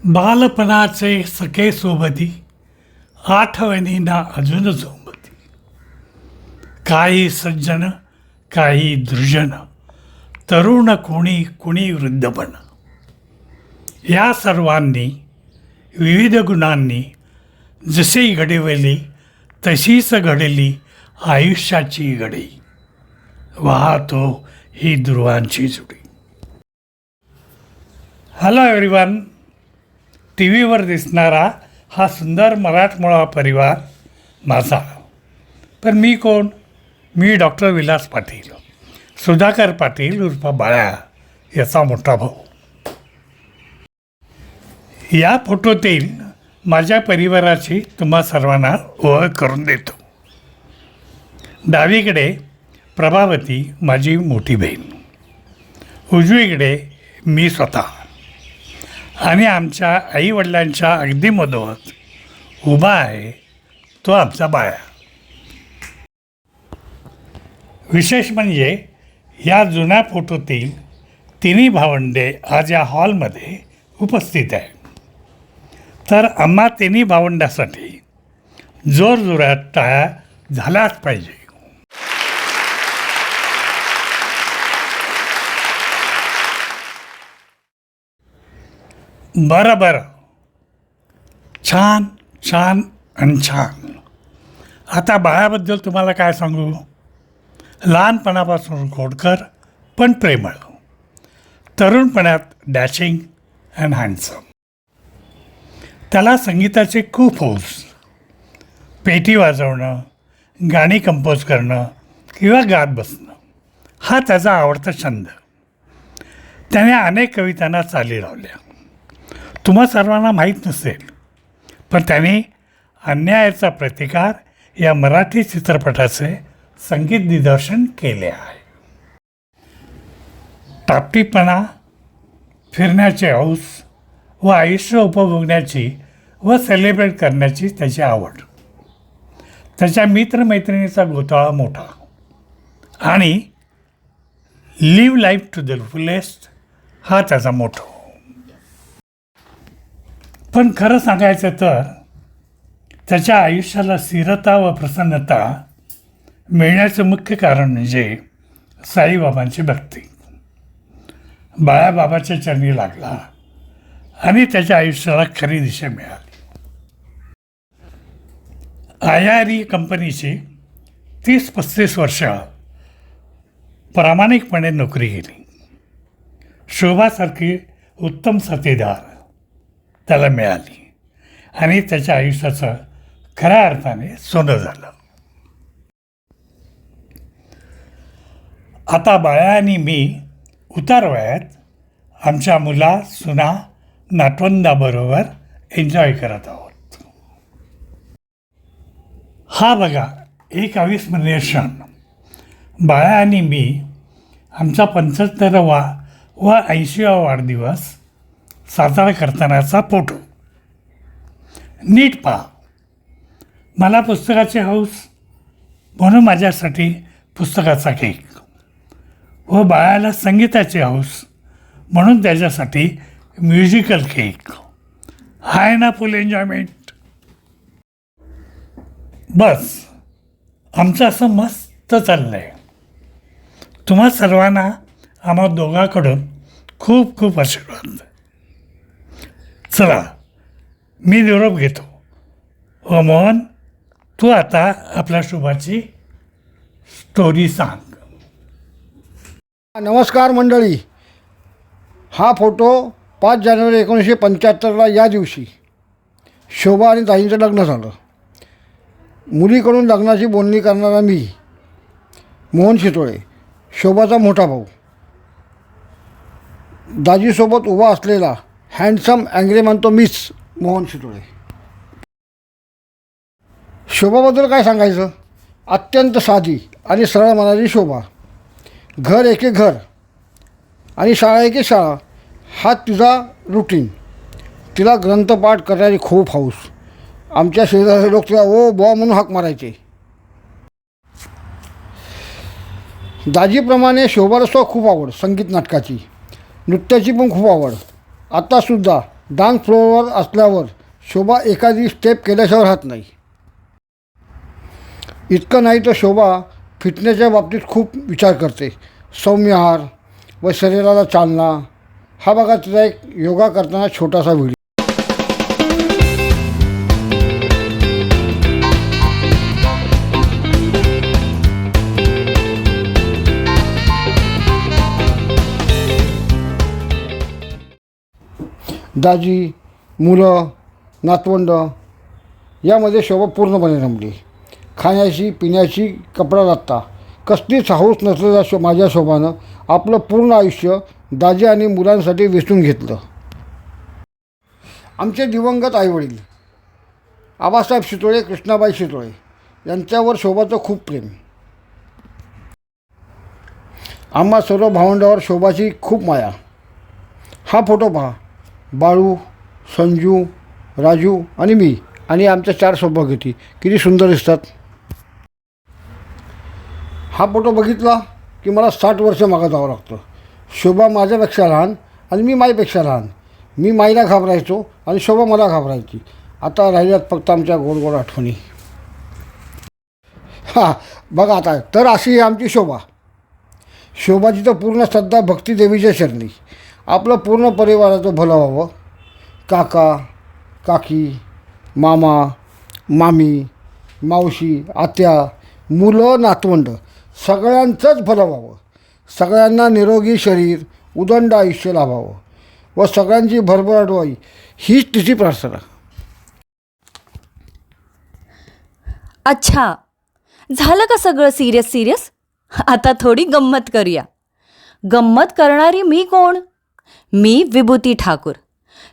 बालपणाचे सखे सोबती आठवणींना अजून सोबती. काही सज्जन काही दुर्जन, तरुण कोणी कुणी वृद्धपण, या सर्वांनी विविध गुणांनी जशी घडवली तशीच घडली आयुष्याची घडी. वाहतो ही ध्रुवांची जुडी. Hello everyone. टी व्हीवर दिसणारा हा सुंदर मराठमोळा परिवार माझा. पण मी कोण? मी डॉक्टर विलास पाटील, सुधाकर पाटील उर्फ बाळा याचा मोठा भाऊ. या फोटोतील माझ्या परिवाराची तुम्हा सर्वांना ओळख करून देतो. डावीकडे प्रभावती माझी मोठी बहीण, उजवीकडे मी स्वतः आणि आमच्या आईवडिलांच्या अगदी मधोमध उभा आहे तो आमचा बाळा. विशेष म्हणजे या जुन्या फोटोतील तिन्ही भावंडे आज या हॉलमध्ये उपस्थित आहे. तर आम्हा तिन्ही भावंडासाठी जोरजोरात टाळ्या झाल्याच पाहिजे. बरं, छान छान आणि छान. आता बाळाबद्दल तुम्हाला काय सांगू. लहानपणापासून खोडकर पण प्रेमळ, तरुणपणात डॅशिंग अँड हँडसम. त्याला संगीताचे खूप हौस. पेटी वाजवणं, गाणी कंपोज करणं किंवा गात बसणं हा त्याचा आवडता छंद. त्याने अनेक कवितांना चाली लावल्या. तुम्हा सर्वांना माहीत नसेल, पण त्याने अन्यायाचा प्रतिकार या मराठी चित्रपटाचे संगीत दिग्दर्शन केले आहे. टापटीपणा, फिरण्याचे हौस व आयुष्य उपभोगण्याची व सेलिब्रेट करण्याची त्याची आवड. त्याच्या मित्रमैत्रिणीचा घोटाळा मोठा आणि live life to the fullest हा त्याचा मोठा. पण खरं सांगायचं तर त्याच्या आयुष्याला स्थिरता व प्रसन्नता मिळण्याचं मुख्य कारण म्हणजे साईबाबांची भक्ती. बाळाबाबाच्या चरणी लागला आणि त्याच्या आयुष्याला खरी दिशा मिळाली. IRE कंपनीची 30-35 वर्ष प्रामाणिकपणे नोकरी केली. शोभासारखी उत्तम साथीदार त्याला मिळाली आणि त्याच्या आयुष्याचं खऱ्या अर्थाने सोनं झालं. आता बाळा आणि मी उतार वयात आमच्या मुला सुना नातवंडाबरोबर एन्जॉय करत आहोत. हा बघा एक अविस्मरणीय क्षण. बाळा आणि मी आमचा 75वा व 80वा वाढदिवस साजरा करतानाचा फोटो. नीट पहा. मला पुस्तकाचे हौस म्हणून माझ्यासाठी पुस्तकाचा केक व बाळाला संगीताचे हौस म्हणून त्याच्यासाठी म्युझिकल केक. आहे ना फुल एन्जॉयमेंट. बस आमचं असं मस्त चाललं आहे. तुम्हा सर्वांना आम्हा दोघांकडून खूप खूप आशीर्वाद. चला मी निरोप घेतो. व मोहन, तू आता आपल्या शुभाची स्टोरी सांग. नमस्कार मंडळी. हा फोटो 5 जानेवारी 1975 या दिवशी शोभा आणि ताईंचं लग्न झालं. मुलीकडून लग्नाची बोलणी करणारा मी, मोहन शितोळे, शोभाचा मोठा भाऊ. दाजीसोबत उभा असलेला हँडसम अँग्री म्हणतो मीच, मोहन शितोळे. शोभाबद्दल काय सांगायचं. अत्यंत साधी आणि सरळ मनाची शोभा. घर एके घर आणि शाळा एके शाळा हा तिचा रुटीन. तिला ग्रंथपाठ करण्याची खूप हौस. आमच्या शेजारचे लोक तिला ओ बॉ म्हणून हाक मारायचे. दाजीप्रमाणे शोभाला खूप आवड संगीत नाटकाची. नृत्याची पण खूप आवड. आत्तासुद्धा डान्स फ्लोअरवर असल्यावर शोभा एखादी स्टेप केल्याशिवाय राहत नाही. इतकं नाही तर शोभा फिटनेसच्या बाबतीत खूप विचार करते. सौम्य आहार व शरीराला चालना. हा बघा तिचा एक योगा करताना छोटासा व्हिडिओ. दाजी, मुलं, नातवंड यामध्ये शोभा पूर्णपणे रमली. खाण्याची, पिण्याची, कपडा लत्ता कसलीच हौस नसलेल्या माझ्या शोभानं आपलं पूर्ण आयुष्य दाजी आणि मुलांसाठी वेचून घेतलं. आमचे दिवंगत आईवडील आबासाहेब शितोळे, कृष्णाबाई शितोळे यांच्यावर शोभाचं खूप प्रेम. आम्हा सर्व भावंडावर शोभाची खूप माया. हा फोटो पहा. बाळू, संजू, राजू आणि मी आणि आमच्या 4 सौभाग्यवती किती सुंदर दिसतात. हा फोटो बघितला की मला 60 वर्ष मागं जावं लागतं. शोभा माझ्यापेक्षा लहान आणि मी माईपेक्षा लहान. मी माईला घाबरायचो आणि शोभा मला घाबरायची. आता राहिल्यात फक्त आमच्या गोड गोड आठवणी. हां बघा आता. तर अशी आहे आमची शोभा. शोभाची तर पूर्ण श्रद्धा भक्ती देवीच्या चरणी. आपलं पूर्ण परिवाराचं भलं व्हावं. काका, काकी, मामा, मामी, मावशी, आत्या, मुलं, नातवंड सगळ्यांचंच भलं व्हावं. सगळ्यांना निरोगी शरीर, उदंड आयुष्य लाभावं व सगळ्यांची भरभराट व्हावी हीच तिची प्रार्थना. अच्छा, झालं का सगळं सिरियस? आता थोडी गंमत करूया. गंमत करणारी मी कोण? मी विभूती ठाकूर,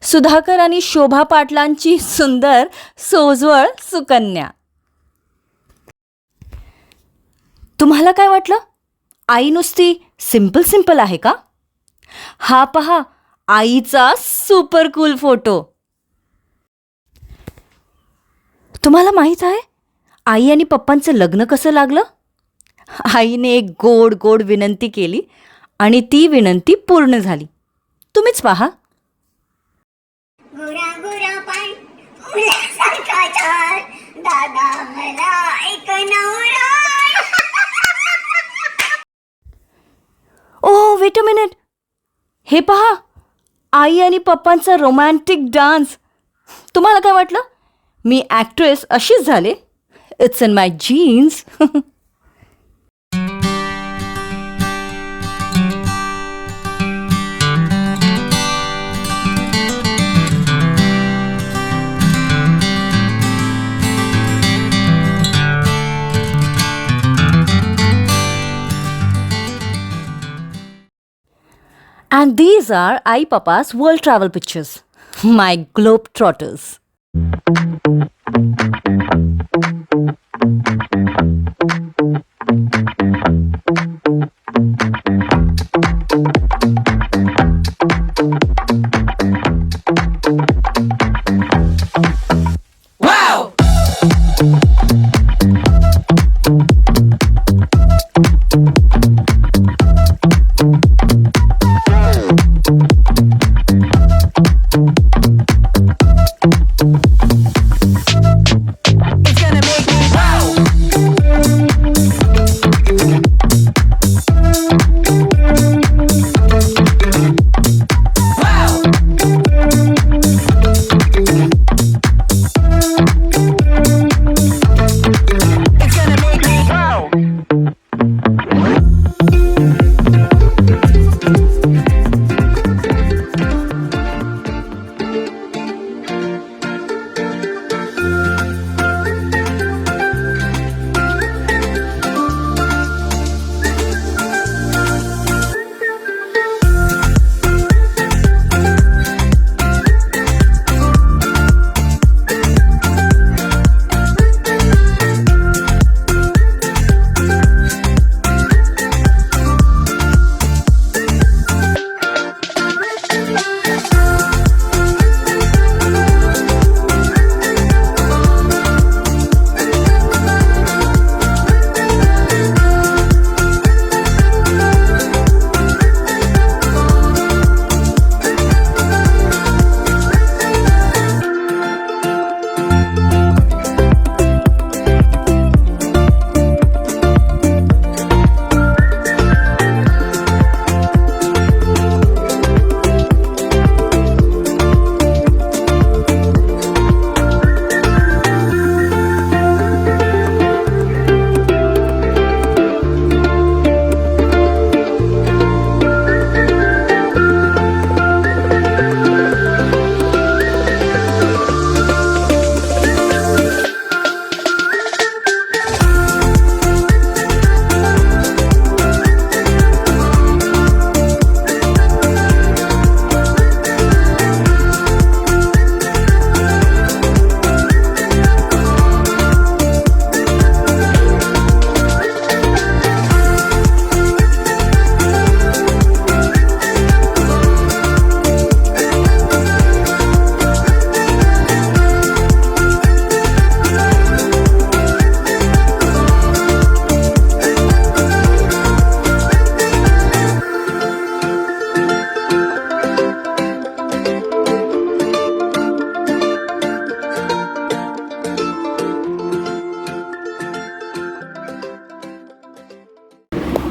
सुधाकर आणि शोभा पाटलांची सुंदर सोजवळ सुकन्या. तुम्हाला काय वाटलं? आई नुसती सिंपल आहे का? हा पहा, आईचा सुपर कूल फोटो. तुम्हाला माहीत आहे आई आणि पप्पांचं लग्न कसं लागलं? आईने एक गोड गोड विनंती केली आणि ती विनंती पूर्ण झाली. तुम्हीच पहा. गोरा गोरा पाय फुलासारखा चाल, दादा मला एक नवरा. ओह वेट अ मिनिट, हे पहा, आई आणि पप्पांचा रोमॅन्टिक डान्स. तुम्हाला काय वाटलं? मी ॲक्ट्रेस अशीच झाले? It's in my genes. And these are I Papa's world travel pictures. My globe trotters.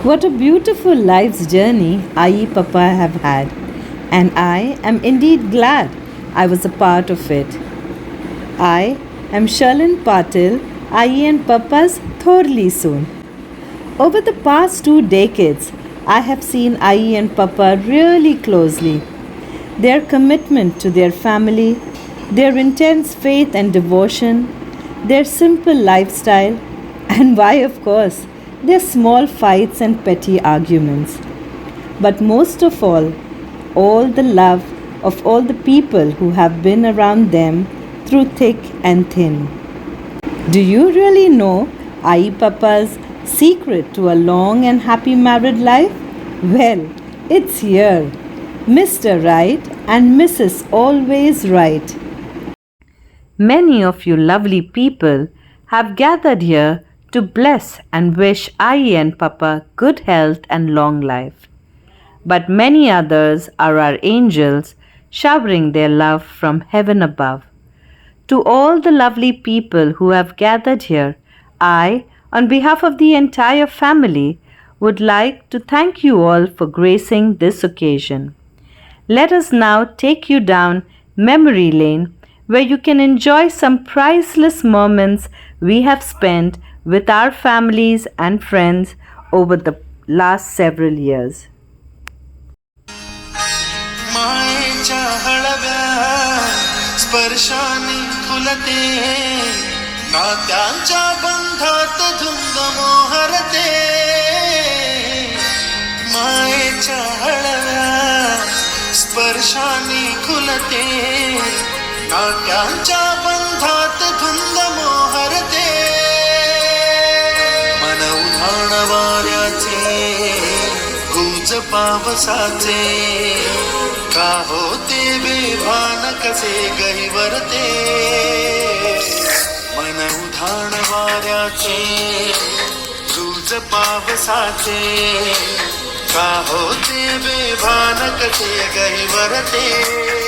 What a beautiful life's journey Ai Papa have had, and I am indeed glad I was a part of it. I am Shalin Patil, Ai and Papa's Thorli soon. Over the past 2 decades, I have seen Ai and Papa really closely. Their commitment to their family, their intense faith and devotion, their simple lifestyle, and why, of course, their small fights and petty arguments. But most of all the love of all the people who have been around them through thick and thin. Do you really know Ai Papa's secret to a long and happy married life? Well, it's here. Mr. Right and Mrs. Always Right. Many of you lovely people have gathered here to bless and wish Ai and Papa good health and long life. But many others are our angels showering their love from heaven above. To all the lovely people who have gathered here, I, on behalf of the entire family, would like to thank you all for gracing this occasion. Let us now take you down memory lane where you can enjoy some priceless moments we have spent with our families and friends over the last several years. मायेच्या हळव्या स्पर्शाने फुलते नात्यांच्या बंधात धुंद मोहरते मायेच्या हळव्या स्पर्शाने खुलते नात्यांच्या बंधात धुंद मोहरते मन उधाण वाऱ्याचे गुंज पावसाचे का होते बेभान कसे गहिवरते मन उधाण वाऱ्याचे गुंज पावसाचे का होते बेभान कसे गहिवरते